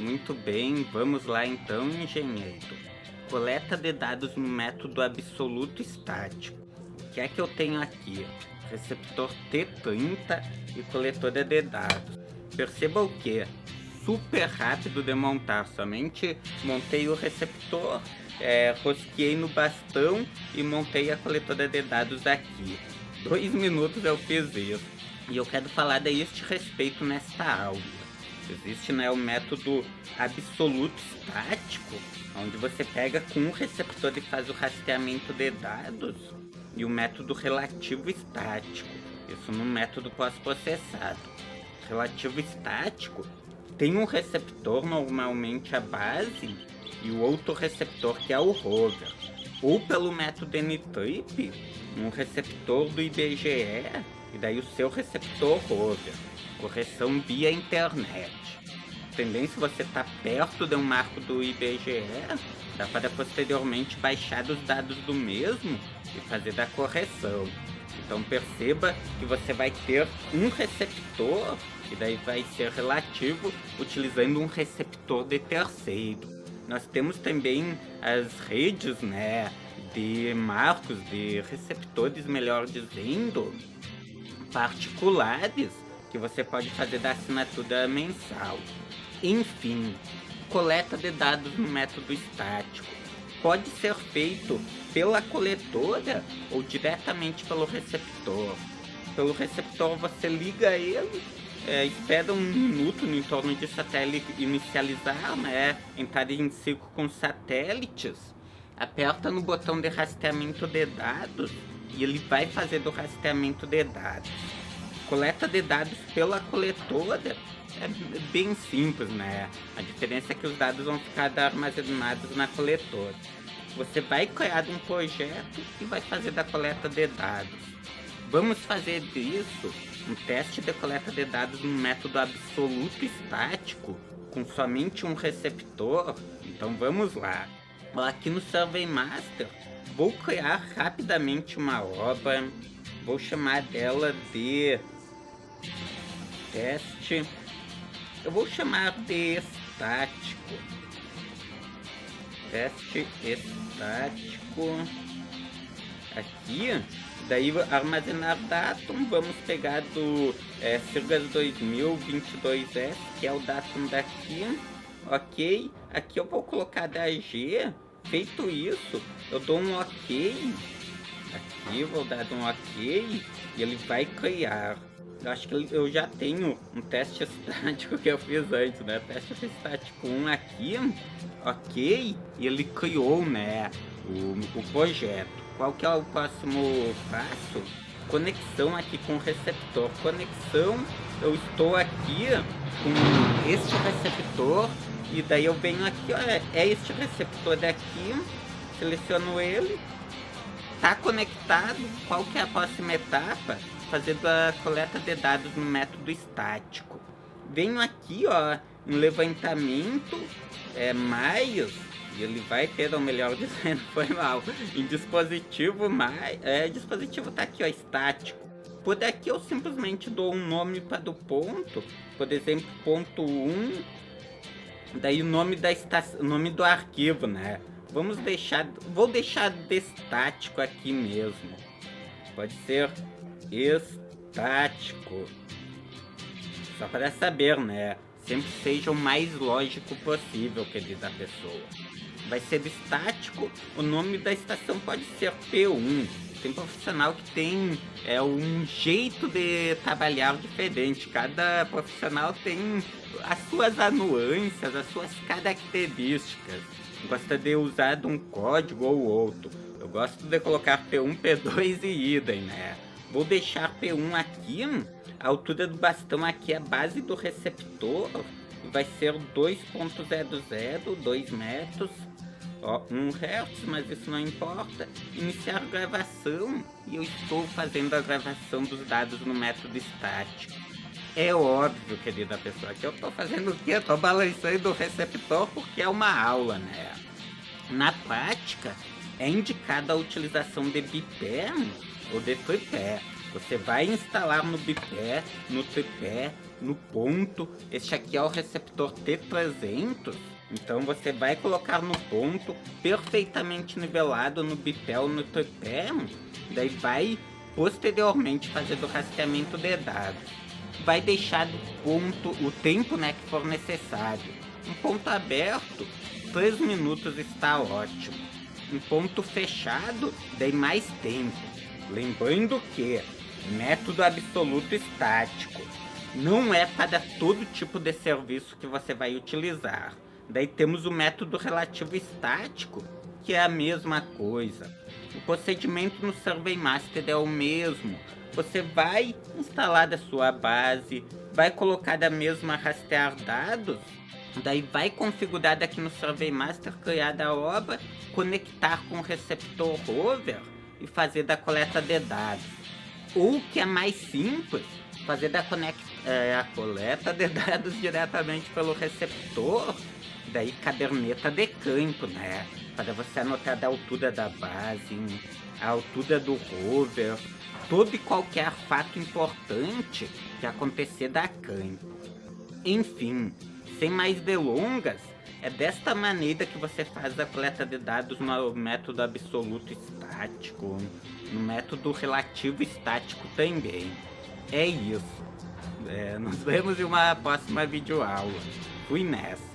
Muito bem, vamos lá então, engenheiro. Coleta de dados no método absoluto estático. O que é que eu tenho aqui? Receptor T30 e coletora de dados. Perceba o que? Super rápido de montar, somente montei o receptor, rosqueei no bastão e montei a coletora de dados aqui. 2 minutos eu fiz isso. E eu quero falar a este respeito nesta aula. Existe, né, o método absoluto estático, onde você pega com um receptor e faz o rastreamento de dados, e o método relativo estático, isso no método pós-processado. Relativo estático tem um receptor, normalmente a base, e o outro receptor que é o rover. Ou pelo método N-type, um receptor do IBGE, e daí o seu receptor rover. Correção via internet. Também, se você está perto de um marco do IBGE, dá para posteriormente baixar os dados do mesmo e fazer a correção. Então perceba que você vai ter um receptor, e daí vai ser relativo, utilizando um receptor de terceiro. Nós temos também as redes, né, de marcos, de receptores, melhor dizendo, particulares, que você pode fazer da assinatura mensal. Enfim, coleta de dados no método estático pode ser feito pela coletora ou diretamente pelo receptor. Pelo receptor você liga ele, espera 1 minuto no entorno disso até ele inicializar, né, entrar em ciclo com satélites, aperta no botão de rastreamento de dados e ele vai fazer do rastreamento de dados. Coleta de dados pela coletora é bem simples, né? A diferença é que os dados vão ficar armazenados na coletora. Você vai criar um projeto e vai fazer da coleta de dados. Vamos fazer disso um teste de coleta de dados no método absoluto estático, com somente um receptor. Então vamos lá. Aqui no Survey Master, vou criar rapidamente uma obra. Vou chamar dela de teste. Eu vou chamar de estático. Teste estático. Aqui, daí armazenar datum. Vamos pegar do Sirgas 2022S, que é o datum daqui. Ok. Aqui eu vou colocar DAG. Feito isso, eu dou um ok. Aqui vou dar um ok e ele vai criar. Eu acho que eu já tenho um teste estático que eu fiz antes, né? Teste estático 1 aqui, ok, e ele criou, né, o projeto. Qual que é o próximo passo? Conexão aqui com o receptor. Conexão, eu estou aqui com este receptor e daí eu venho aqui, olha, é este receptor daqui, seleciono ele, tá conectado. Qual que é a próxima etapa? Fazendo a coleta de dados no método estático. Venho aqui, ó, em levantamento, mais, e ele vai ter, ou melhor dizendo, foi mal, em dispositivo mais, dispositivo tá aqui, ó, estático. Por aqui eu simplesmente dou um nome para o ponto, por exemplo, ponto 1, daí o nome da estação, nome do arquivo, né? Vou deixar de estático aqui mesmo. Pode ser estático. Só para saber, né? Sempre seja o mais lógico possível, querida pessoa. Vai ser estático, o nome da estação pode ser P1. Tem profissional que tem um jeito de trabalhar diferente. Cada profissional tem as suas anuâncias, as suas características. Gosta de usar de um código ou outro. Eu gosto de colocar P1, P2 e idem, né? Vou deixar P1 aqui, a altura do bastão aqui é a base do receptor, vai ser 2.00, 2 metros, ó, 1 Hz, mas isso não importa. Iniciar gravação, e eu estou fazendo a gravação dos dados no método estático. É óbvio, querida pessoa, que eu estou fazendo o quê? Eu estou balançando o receptor porque é uma aula, né? Na prática, é indicada a utilização de bipé ou de tripé. Você vai instalar no bipé, no tripé, no ponto. Este aqui é o receptor T300. Então você vai colocar no ponto, perfeitamente nivelado no bipé ou no tripé. Daí vai posteriormente fazer o rastreamento de dados. Vai deixar do ponto o tempo, né, que for necessário. Um ponto aberto, 3 minutos está ótimo. Um ponto fechado, daí mais tempo. Lembrando que método absoluto estático não é para todo tipo de serviço que você vai utilizar. Daí temos o método relativo estático, que é a mesma coisa. O procedimento no SurveyMaster é o mesmo. Você vai instalar da sua base, vai colocar da mesma rastrear dados, daí vai configurar aqui no SurveyMaster, criar da obra, conectar com o receptor rover e fazer da coleta de dados. Ou que é mais simples, fazer da a coleta de dados diretamente pelo receptor, daí caderneta de campo, né? Para você anotar da altura da base, a altura do rover, todo e qualquer fato importante que acontecer da campo. Enfim, sem mais delongas, é desta maneira que você faz a coleta de dados no método absoluto estático, no método relativo estático também. É isso. Nos vemos em uma próxima videoaula. Fui nessa.